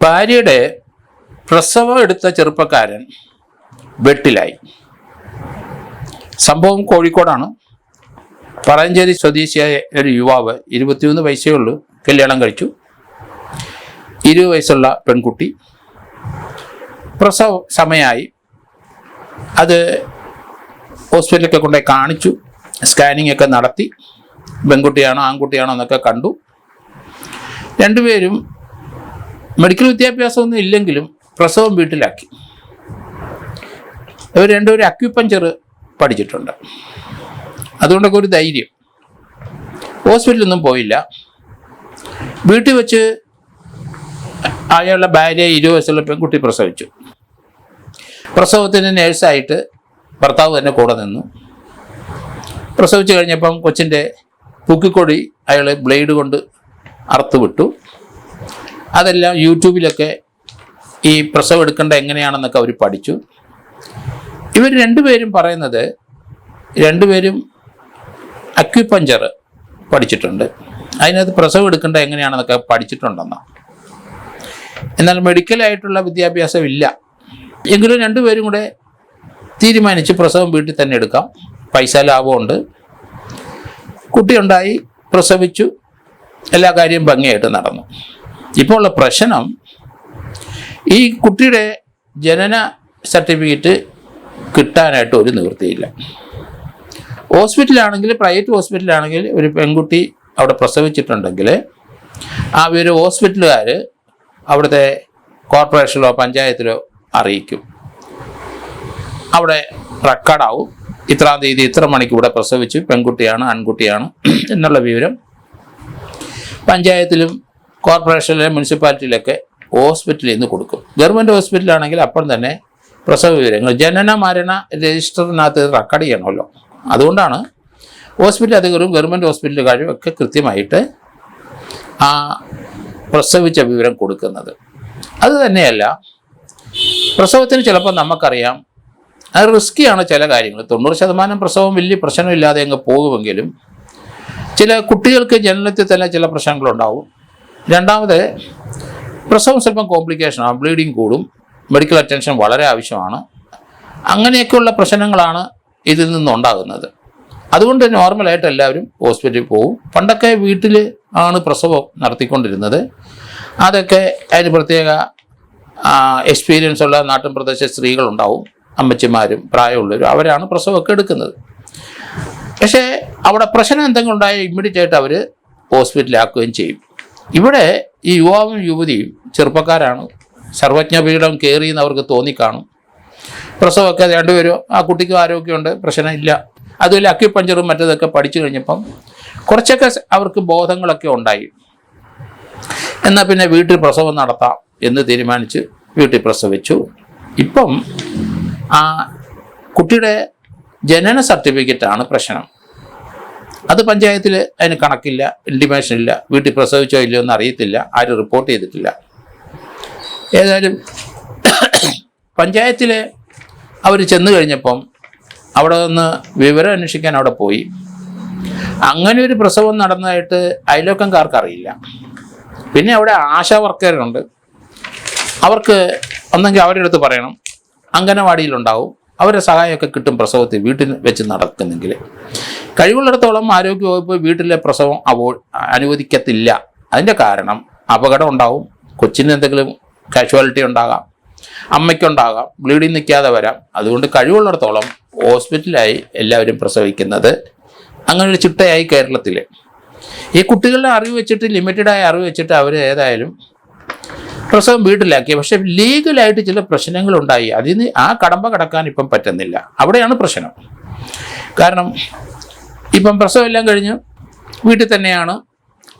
ഭാര്യയുടെ പ്രസവം എടുത്ത ചെറുപ്പക്കാരൻ വെട്ടിലായി. സംഭവം കോഴിക്കോടാണ്. പറയഞ്ചേരി സ്വദേശിയായ ഒരു യുവാവ്, 21 വയസ്സേ ഉള്ളൂ, കല്യാണം കഴിച്ചു. 20 വയസ്സുള്ള പെൺകുട്ടി. പ്രസവ സമയമായി. അത് ഹോസ്പിറ്റലിലൊക്കെ കൊണ്ടുപോയി കാണിച്ചു. സ്കാനിങ് ഒക്കെ നടത്തി. പെൺകുട്ടിയാണോ ആൺകുട്ടിയാണോ എന്നൊക്കെ കണ്ടു. രണ്ടുപേരും മെഡിക്കൽ വിദ്യാഭ്യാസമൊന്നും ഇല്ലെങ്കിലും പ്രസവം വീട്ടിലാക്കി. ഇവർ രണ്ടുപേരും അക്യുപഞ്ചർ പഠിച്ചിട്ടുണ്ട്. അതുകൊണ്ടൊക്കെ ഒരു ധൈര്യം. ഹോസ്പിറ്റലൊന്നും പോയില്ല. വീട്ടിൽ വെച്ച് അയാളുടെ ഭാര്യ 20 വയസ്സുള്ള പെൺകുട്ടി പ്രസവിച്ചു. പ്രസവത്തിന് നേഴ്സായിട്ട് ഭർത്താവ് തന്നെ കൂടെ നിന്നു. പ്രസവിച്ചു കഴിഞ്ഞപ്പം കൊച്ചിൻ്റെ പുക്കിക്കൊടി അയാൾ ബ്ലേഡ് കൊണ്ട് അറുത്ത് വിട്ടു. അതെല്ലാം യൂട്യൂബിലൊക്കെ ഈ പ്രസവം എടുക്കേണ്ട എങ്ങനെയാണെന്നൊക്കെ അവർ പഠിച്ചു. ഇവർ രണ്ടുപേരും പറയുന്നത് രണ്ടുപേരും അക്യുപഞ്ചർ പഠിച്ചിട്ടുണ്ട്. അതിനകത്ത് പ്രസവം എടുക്കേണ്ട എങ്ങനെയാണെന്നൊക്കെ പഠിച്ചിട്ടുണ്ടെന്നാണ്. എന്നാൽ മെഡിക്കലായിട്ടുള്ള വിദ്യാഭ്യാസം ഇല്ല. എങ്കിലും രണ്ടുപേരും കൂടെ തീരുമാനിച്ച് പ്രസവം വീട്ടിൽ തന്നെ എടുക്കാം, പൈസ ലാഭമുണ്ട്. കുട്ടിയുണ്ടായി, പ്രസവിച്ചു, എല്ലാ കാര്യവും ഭംഗിയായിട്ട് നടന്നു. ഇപ്പോൾ ഉള്ള പ്രശ്നം, ഈ കുട്ടിയുടെ ജനന സർട്ടിഫിക്കറ്റ് കിട്ടാനായിട്ട് ഒരു നിവൃത്തിയില്ല. ഹോസ്പിറ്റലാണെങ്കിൽ, പ്രൈവറ്റ് ഹോസ്പിറ്റലാണെങ്കിൽ ഒരു പെൺകുട്ടി അവിടെ പ്രസവിച്ചിട്ടുണ്ടെങ്കിൽ ആ ഒരു ഹോസ്പിറ്റലുകാർ അവിടുത്തെ കോർപ്പറേഷനിലോ പഞ്ചായത്തിലോ അറിയിക്കും. അവിടെ റെക്കോർഡാവും. ഇത്രാം തീയതി ഇത്ര മണിക്ക് ഇവിടെ പ്രസവിച്ചു, പെൺകുട്ടിയാണ് ആൺകുട്ടിയാണ് എന്നുള്ള വിവരം പഞ്ചായത്തിലും കോർപ്പറേഷനിലെ മുനിസിപ്പാലിറ്റിയിലൊക്കെ ഹോസ്പിറ്റലിൽ നിന്ന് കൊടുക്കും. ഗവൺമെൻറ് ഹോസ്പിറ്റലാണെങ്കിൽ അപ്പം തന്നെ പ്രസവ വിവരങ്ങൾ ജനന മരണ രജിസ്റ്ററിനകത്ത് റെക്കോർഡ് ചെയ്യണമല്ലോ. അതുകൊണ്ടാണ് ഹോസ്പിറ്റൽ അധികൃതരും ഗവൺമെൻറ് ഹോസ്പിറ്റലുകാരും ഒക്കെ കൃത്യമായിട്ട് ആ പ്രസവിച്ച വിവരം കൊടുക്കുന്നത്. അത് തന്നെയല്ല, പ്രസവത്തിന് ചിലപ്പോൾ നമുക്കറിയാം അത് റിസ്ക്കിയാണ് ചില കാര്യങ്ങൾ. 90% പ്രസവം വലിയ പ്രശ്നമില്ലാതെ അങ്ങ് പോകുമെങ്കിലും ചില കുട്ടികൾക്ക് ജനനത്തിൽ തന്നെ ചില പ്രശ്നങ്ങളുണ്ടാവും. രണ്ടാമത്, പ്രസവം സ്വല്പം കോംപ്ലിക്കേഷനാണ്, ബ്ലീഡിങ് കൂടും, മെഡിക്കൽ അറ്റൻഷൻ വളരെ ആവശ്യമാണ്. അങ്ങനെയൊക്കെയുള്ള പ്രശ്നങ്ങളാണ് ഇതിൽ നിന്നുണ്ടാകുന്നത്. അതുകൊണ്ട് നോർമലായിട്ട് എല്ലാവരും ഹോസ്പിറ്റലിൽ പോകും. പണ്ടൊക്കെ വീട്ടിൽ ആണ് പ്രസവം നടത്തിക്കൊണ്ടിരുന്നത്. അതൊക്കെ അതിന് പ്രത്യേക എക്സ്പീരിയൻസ് ഉള്ള നാട്ടിൻ പ്രദേശ സ്ത്രീകളുണ്ടാവും, അമ്മച്ചിമാരും പ്രായമുള്ളവരും, അവരാണ് പ്രസവമൊക്കെ എടുക്കുന്നത്. പക്ഷേ അവിടെ പ്രശ്നം എന്തെങ്കിലും ഉണ്ടായാൽ ഇമ്മീഡിയറ്റ് ആയിട്ട് അവർ ഹോസ്പിറ്റലാക്കുകയും ചെയ്യും. ഇവിടെ ഈ യുവാവും യുവതിയും ചെറുപ്പക്കാരാണ്, സർവജ്ഞപീഠം കയറിയെന്ന് അവർക്ക് തോന്നിക്കാണും. പ്രസവമൊക്കെ രണ്ടുപേരും, ആ കുട്ടിക്കും ആരോഗ്യമുണ്ട്, പ്രശ്നമില്ല. അതുപോലെ അക്യുപഞ്ചറും മറ്റതൊക്കെ പഠിച്ചു കഴിഞ്ഞപ്പം കുറച്ചൊക്കെ അവർക്ക് ബോധങ്ങളൊക്കെ ഉണ്ടായി. എന്നാൽ പിന്നെ വീട്ടിൽ പ്രസവം നടത്താം എന്ന് തീരുമാനിച്ച് വീട്ടിൽ പ്രസവിച്ചു. ഇപ്പം ആ കുട്ടിയുടെ ജനന സർട്ടിഫിക്കറ്റാണ് പ്രശ്നം. അത് പഞ്ചായത്തിൽ അതിന് കണക്കില്ല, ഇൻറ്റിമേഷൻ ഇല്ല, വീട്ടിൽ പ്രസവിച്ചോ ഇല്ലയോ എന്ന് അറിയത്തില്ല, ആരും റിപ്പോർട്ട് ചെയ്തിട്ടില്ല. ഏതായാലും പഞ്ചായത്തിൽ അവർ ചെന്ന് കഴിഞ്ഞപ്പം അവിടെ നിന്ന് വിവരം അന്വേഷിക്കാൻ അവിടെ പോയി. അങ്ങനെ ഒരു പ്രസവം നടന്നതായിട്ട് അയൽവക്കംകാർക്ക് അറിയില്ല. പിന്നെ അവിടെ ആശാ വർക്കറുണ്ട്. അവർക്ക് ഒന്നെങ്കിൽ അവരുടെ അടുത്ത് പറയണം, അംഗനവാടിയിലുണ്ടാവും, അവരുടെ സഹായമൊക്കെ കിട്ടും പ്രസവത്തിൽ വീട്ടിൽ വെച്ച് നടക്കുന്നെങ്കിൽ. കഴിവുള്ളിടത്തോളം ആരോഗ്യവകുപ്പ് വീട്ടിലെ പ്രസവം അനുവദിക്കത്തില്ല. അതിൻ്റെ കാരണം അപകടം ഉണ്ടാവും, കൊച്ചിന് എന്തെങ്കിലും കാഷ്വാലിറ്റി ഉണ്ടാകാം, അമ്മയ്ക്കുണ്ടാകാം, ബ്ലീഡിങ് നിൽക്കാതെ വരാം. അതുകൊണ്ട് കഴിവുള്ളിടത്തോളം ഹോസ്പിറ്റലായി എല്ലാവരും പ്രസവിക്കുന്നത്. അങ്ങനെ ഒരു ചിട്ടയായി കേരളത്തിൽ. ഈ കുട്ടികളുടെ അറിവ് വെച്ചിട്ട്, ലിമിറ്റഡായ അറിവ് വെച്ചിട്ട് അവർ ഏതായാലും പ്രസവം വീട്ടിലാക്കി. പക്ഷെ ലീഗലായിട്ട് ചില പ്രശ്നങ്ങളുണ്ടായി. അതിന് ആ കടമ്പ കടക്കാൻ ഇപ്പം പറ്റുന്നില്ല. അവിടെയാണ് പ്രശ്നം. കാരണം ഇപ്പം പ്രസവം എല്ലാം കഴിഞ്ഞ് വീട്ടിൽ തന്നെയാണ്.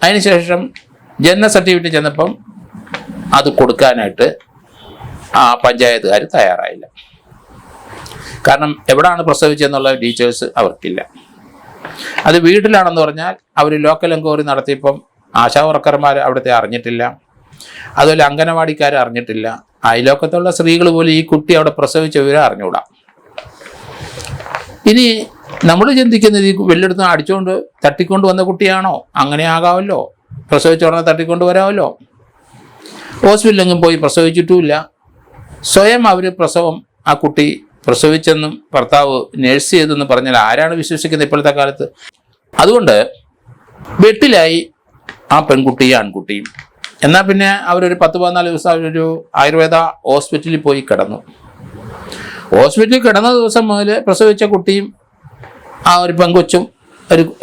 അതിനുശേഷം ജനന സർട്ടിഫിക്കറ്റ് ചെന്നപ്പം അത് കൊടുക്കാനായിട്ട് ആ പഞ്ചായത്തുകാർ തയ്യാറായില്ല. കാരണം എവിടെയാണ് പ്രസവിച്ചതെന്നുള്ള ഡീറ്റെയിൽസ് അവർക്കില്ല. അത് വീട്ടിലാണെന്ന് പറഞ്ഞാൽ അവർ ലോക്കൽ എൻക്വയറി നടത്തിയപ്പം ആശാ വർക്കർമാർ അവിടുത്തെ അറിഞ്ഞിട്ടില്ല, അതുപോലെ അംഗനവാടിക്കാർ അറിഞ്ഞിട്ടില്ല, അയൽവക്കത്തുള്ള സ്ത്രീകൾ പോലും ഈ കുട്ടി അവിടെ പ്രസവിച്ച വിവരം അറിഞ്ഞുകൂടാ. ഇനി നമ്മൾ ചിന്തിക്കുന്നത് ഈ വെല്ലെടുത്ത് അടിച്ചുകൊണ്ട് തട്ടിക്കൊണ്ട് വന്ന കുട്ടിയാണോ? അങ്ങനെ ആകാമല്ലോ, പ്രസവിച്ച ഉടനെ തട്ടിക്കൊണ്ട് വരാമല്ലോ. ഹോസ്പിറ്റലിലെങ്ങും പോയി പ്രസവിച്ചിട്ടുമില്ല. സ്വയം അവർ പ്രസവം ആ കുട്ടി പ്രസവിച്ചെന്നും ഭർത്താവ് നേഴ്സ് ചെയ്തെന്ന് പറഞ്ഞാൽ ആരാണ് വിശ്വസിക്കുന്നത് ഇപ്പോഴത്തെ കാലത്ത്? അതുകൊണ്ട് വെട്ടിലായി ആ പെൺകുട്ടിയും ആൺകുട്ടിയും. എന്നാൽ പിന്നെ അവരൊരു 10-14 ദിവസം അവരൊരു ആയുർവേദ ഹോസ്പിറ്റലിൽ പോയി കിടന്നു. ഹോസ്പിറ്റലിൽ കിടന്ന ദിവസം മുതൽ പ്രസവിച്ച കുട്ടിയും ആ ഒരു പെൺകൊച്ചും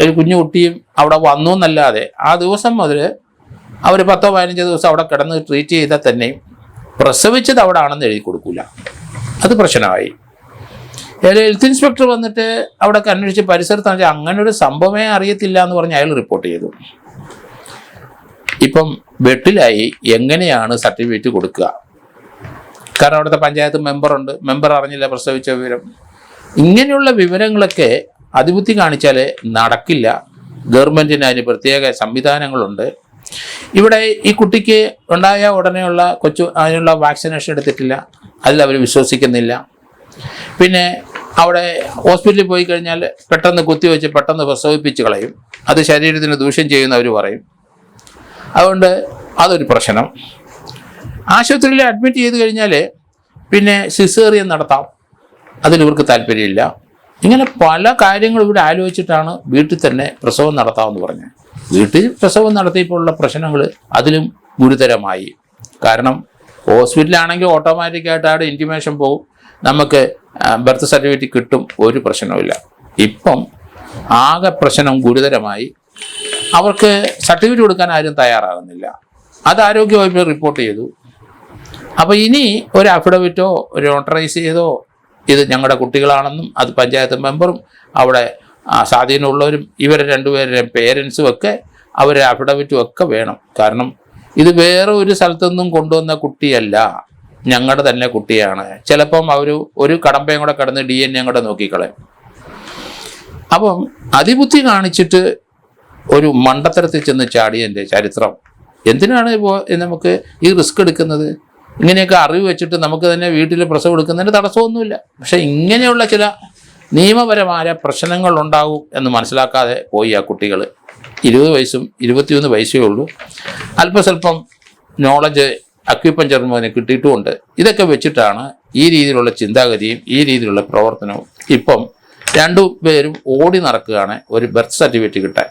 ഒരു കുഞ്ഞു കുട്ടിയും അവിടെ വന്നു എന്നല്ലാതെ ആ ദിവസം മുതൽ അവർ 10-15 ദിവസം അവിടെ കിടന്ന് ട്രീറ്റ് ചെയ്താൽ തന്നെ പ്രസവിച്ചത് അവിടെ ആണെന്ന് എഴുതി കൊടുക്കില്ല. അത് പ്രശ്നമായി. ഹെൽത്ത് ഇൻസ്പെക്ടർ വന്നിട്ട് അവിടെ അന്വേഷിച്ച് പരിസരത്ത് അങ്ങനെ ഒരു സംഭവമേ അറിയത്തില്ല എന്ന് പറഞ്ഞ് അയാൾ റിപ്പോർട്ട് ചെയ്തു. ഇപ്പം വെട്ടിലായി എങ്ങനെയാണ് സർട്ടിഫിക്കറ്റ് കൊടുക്കുക? കാരണം അവിടുത്തെ പഞ്ചായത്ത് മെമ്പറുണ്ട്, മെമ്പർ അറിഞ്ഞില്ല പ്രസവിച്ച വിവരം. ഇങ്ങനെയുള്ള വിവരങ്ങളൊക്കെ അതിബുദ്ധി കാണിച്ചാൽ നടക്കില്ല. ഗവൺമെൻറ്റിന് അതിന് പ്രത്യേക സംവിധാനങ്ങളുണ്ട്. ഇവിടെ ഈ കുട്ടിക്ക് ഉണ്ടായ ഉടനെയുള്ള അതിനുള്ള വാക്സിനേഷൻ എടുത്തിട്ടില്ല, അതിൽ അവർ വിശ്വസിക്കുന്നില്ല. പിന്നെ അവിടെ ഹോസ്പിറ്റലിൽ പോയി കഴിഞ്ഞാൽ പെട്ടെന്ന് കുത്തിവെച്ച് പെട്ടെന്ന് പ്രസവിപ്പിച്ച് കളയും, അത് ശരീരത്തിന് ദൂഷ്യം ചെയ്യുന്നവർ പറയും. അതുകൊണ്ട് അതൊരു പ്രശ്നം. ആശുപത്രിയിൽ അഡ്മിറ്റ് ചെയ്ത് കഴിഞ്ഞാൽ പിന്നെ സിസേറിയൻ നടത്താം, അതിലിവർക്ക് താല്പര്യമില്ല. ഇങ്ങനെ പല കാര്യങ്ങളും ഇവിടെ ആലോചിച്ചിട്ടാണ് വീട്ടിൽ തന്നെ പ്രസവം നടത്താമെന്ന് പറഞ്ഞത്. വീട്ടിൽ പ്രസവം നടത്തിയപ്പോഴുള്ള പ്രശ്നങ്ങൾ അതിലും ഗുരുതരമായി. കാരണം ഹോസ്പിറ്റലാണെങ്കിൽ ഓട്ടോമാറ്റിക്കായിട്ട് അവിടെ ഇൻറ്റിമേഷൻ പോകും, നമുക്ക് ബർത്ത് സർട്ടിഫിക്കറ്റ് കിട്ടും, ഒരു പ്രശ്നവുമില്ല. ഇപ്പം ആകെ പ്രശ്നം ഗുരുതരമായി. അവർക്ക് സർട്ടിഫിക്കറ്റ് കൊടുക്കാൻ ആരും തയ്യാറാകുന്നില്ല. അത് ആരോഗ്യവകുപ്പ് റിപ്പോർട്ട് ചെയ്തു. അപ്പോൾ ഇനി ഒരു അഫിഡവിറ്റോ ഒരു നോട്ടറൈസ് ചെയ്തോ ഇത് ഞങ്ങളുടെ കുട്ടികളാണെന്നും അത് പഞ്ചായത്ത് മെമ്പറും അവിടെ സ്വാധീനമുള്ളവരും ഇവരെ രണ്ടുപേരുടെയും പേരൻസും ഒക്കെ അവരെ അഫിഡവിറ്റും ഒക്കെ വേണം. കാരണം ഇത് വേറെ ഒരു സ്ഥലത്തുനിന്നും കൊണ്ടുവന്ന കുട്ടിയല്ല, ഞങ്ങളുടെ തന്നെ കുട്ടിയാണ്. ചിലപ്പം അവർ ഒരു കടമ്പയും കൂടെ കടന്ന് DNA കൂടെ നോക്കിക്കളയും. അപ്പം അതിബുദ്ധി കാണിച്ചിട്ട് ഒരു മണ്ടത്തരത്തിൽ ചെന്ന് ചാടിയതിൻ്റെ ചരിത്രം. എന്തിനാണ് ഇപ്പോൾ നമുക്ക് ഈ റിസ്ക് എടുക്കുന്നത്? ഇങ്ങനെയൊക്കെ അറിവ് വെച്ചിട്ട് നമുക്ക് തന്നെ വീട്ടിൽ പ്രസവം എടുക്കുന്നതിന് തടസ്സമൊന്നുമില്ല. പക്ഷേ ഇങ്ങനെയുള്ള ചില നിയമപരമായ പ്രശ്നങ്ങൾ ഉണ്ടാകും എന്ന് മനസ്സിലാക്കാതെ പോയി ആ കുട്ടികൾ. 20 വയസ്സും 21 വയസ്സേ ഉള്ളൂ. അല്പസ്വല്പം നോളജ് അക്യുപഞ്ചറിന് കിട്ടിയിട്ടുമുണ്ട്. ഇതൊക്കെ വെച്ചിട്ടാണ് ഈ രീതിയിലുള്ള ചിന്താഗതിയും ഈ രീതിയിലുള്ള പ്രവർത്തനവും. ഇപ്പം രണ്ടുപേരും ഓടി നടക്കുകയാണ് ഒരു ബർത്ത് സർട്ടിഫിക്കറ്റ് കിട്ടാൻ.